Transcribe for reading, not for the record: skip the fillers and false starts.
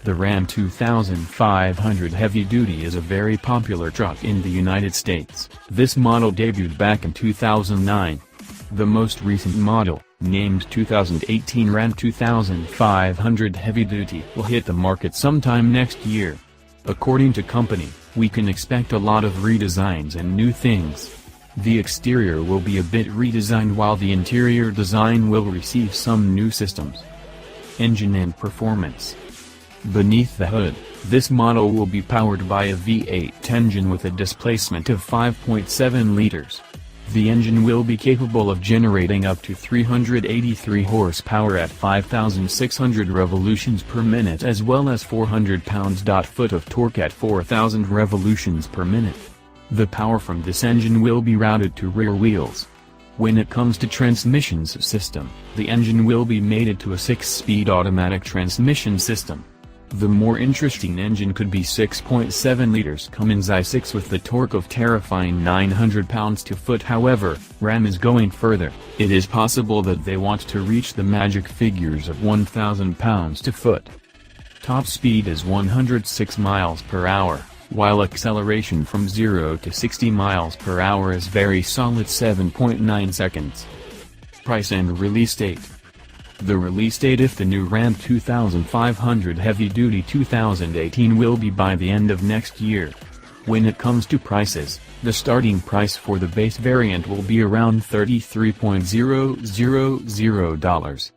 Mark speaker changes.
Speaker 1: The Ram 2500 Heavy Duty is a very popular truck in the United States. This model debuted back in 2009. The most recent model, named 2018 Ram 2500 Heavy Duty, will hit the market sometime next year. According to company, we can expect a lot of redesigns and new things. The exterior will be a bit redesigned while the interior design will receive some new systems. Engine and performance. Beneath the hood, this model will be powered by a V8 engine with a displacement of 5.7 liters. The engine will be capable of generating up to 383 horsepower at 5,600 revolutions per minute as well as 400 pounds-foot of torque at 4,000 revolutions per minute. The power from this engine will be routed to rear wheels. When it comes to transmissions system, the engine will be mated to a 6-speed automatic transmission system. The more interesting engine could be 6.7 liters Cummins i6 with the torque of terrifying 900 pounds-foot. However, Ram is going further. It is possible that they want to reach the magic figures of 1,000 pounds-foot. Top speed is 106 miles per hour, while acceleration from 0 to 60 miles per hour is very solid 7.9 seconds. Price and release date. The release date if the new Ram 2500 Heavy Duty 2018 will be by the end of next year. When it comes to prices, the starting price for the base variant will be around $33,000.